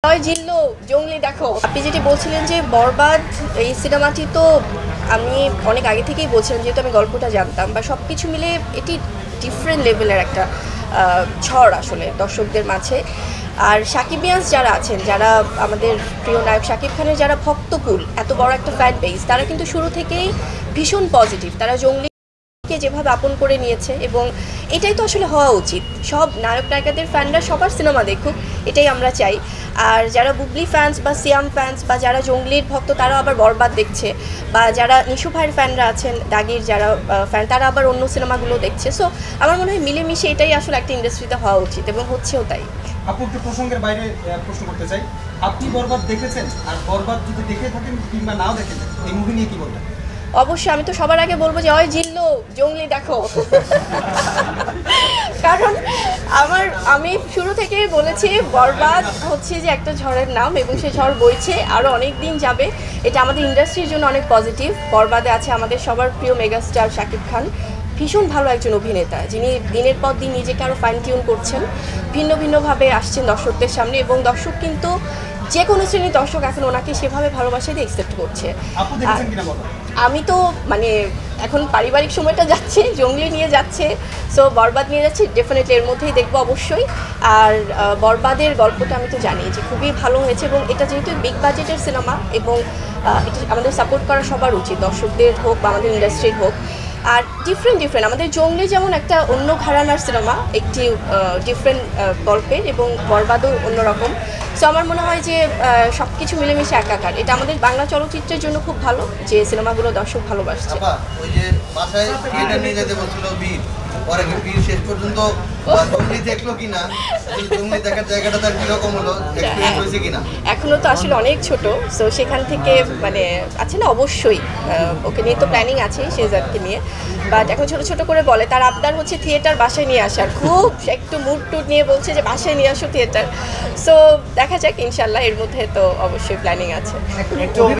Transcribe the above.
জয় জিল্লো জঙ্গলি দেখো আপনি যেটি বলছিলেন যে বরবাদ এই সিনেমাটি তো আমি অনেক আগে থেকেই বলছিলাম, যেহেতু আমি গল্পটা জানতাম বা সব কিছু মিলে এটি ডিফারেন্ট লেভেলের একটা ঝড় আসলে দর্শকদের মাঝে। আর সাকিবিয়ান্স যারা আছেন, যারা আমাদের প্রিয় নায়ক শাকিব খানের যারা ভক্তকুল, এত বড় একটা ফ্যান বেস, তারা কিন্তু শুরু থেকেই ভীষণ পজিটিভ। তারা জঙ্গলিকে যেভাবে আপন করে নিয়েছে, এবং এটাই তো আসলে হওয়া উচিত। সব নায়ক নায়িকাদের ফ্যানরা সবার সিনেমা দেখুক, এটাই আমরা চাই। আর যারা বুবলি ফ্যান্স বা সিয়াম ফ্যান্স বা যারা জঙ্গলির ভক্ত, তারা আবার বরবাদ দেখছে, বা যারা নিশু ভাইয়ের ফ্যানরা আছেন, দাগির যারা ফ্যান, তারা আবার অন্য সিনেমাগুলো দেখছে। সো আমার মনে হয় মিলেমিশে এটাই আসলে একটা ইন্ডাস্ট্রিতে হওয়া উচিত, এবং হচ্ছেও তাই। আপু একটু প্রসঙ্গের বাইরে প্রশ্ন করতে চাই, আপনি বরবাদ দেখেছেন? আর বরবাদ যদি দেখে থাকেন কিংবা নাও দেখেন, এই মুভি নিয়ে কি বলবেন? অবশ্যই আমি তো সবার আগে বলবো যে জয় জিল্লো জঙ্গলি দেখো। কারণ আমি শুরু থেকেই বলেছি বরবাদ হচ্ছে যে একটা ঝড়ের নাম, এবং সেই ঝড় বইছে আরও অনেক দিন যাবে। এটা আমাদের ইন্ডাস্ট্রির জন্য অনেক পজিটিভ। বরবাদে আছে আমাদের সবার প্রিয় মেগাস্টার শাকিব খান, ভীষণ ভালো একজন অভিনেতা, যিনি দিনের পর দিন নিজেকে আরও ফাইন টিউন করছেন, ভিন্ন ভিন্নভাবে আসছেন দর্শকদের সামনে, এবং দর্শক কিন্তু যে কোনো শ্রেণীর দর্শক এখন ওনাকে সেভাবে ভালোবাসা দিয়ে অ্যাকসেপ্ট করছে। আমি তো মানে এখন পারিবারিক সময়টা যাচ্ছে, জঙ্গলি নিয়ে যাচ্ছে, সো বরবাদ নিয়ে যাচ্ছে, ডেফিনেটলি এর মধ্যেই দেখবো অবশ্যই। আর বরবাদের গল্পটা আমি তো জানি যে খুবই ভালো হয়েছে, এবং এটা যেহেতু বিগ বাজেটের সিনেমা, এবং এটা আমাদের সাপোর্ট করা সবার উচিত, দর্শকদের হোক বা আমাদের ইন্ডাস্ট্রির হোক। আর ডিফারেন্ট আমাদের জঙ্গলি যেমন একটা অন্য ঘরানার সিনেমা, একটি ডিফারেন্ট গল্পের, এবং বরবাদও অন্যরকম। সো আমার মনে হয় যে সব কিছু মিলেমিশে একাকার, এটা আমাদের বাংলা চলচ্চিত্রের জন্য খুব ভালো যে সিনেমাগুলো দর্শক ভালোবাসছে। ওই যে বাসায় থিয়েটার নিয়ে যেতে বলছিল বীর, পরে বীর শেষ পর্যন্ত জঙ্গলি দেখলো কিনা, জঙ্গলি দেখার জায়গাটা তার কিরকম হলো, এক্সপেরিয়েন্স হয়েছে কিনা? এখনো তো আসলে অনেক ছোট, সো সেখান থেকে মানে আছে না, অবশ্যই ওকে নিয়ে তো প্ল্যানিং আছে শেহজাদকে নিয়ে, বাট এখন ছোট ছোট করে বলে। তার আবদার হচ্ছে থিয়েটার বাসায় নিয়ে আসার, খুব একটু মুড টুড নিয়ে বলছে যে বাসায় নিয়ে আসো থিয়েটার। সো দেখা যাক, ইনশাল্লাহ এর মধ্যে তো অবশ্যই প্ল্যানিং আছে।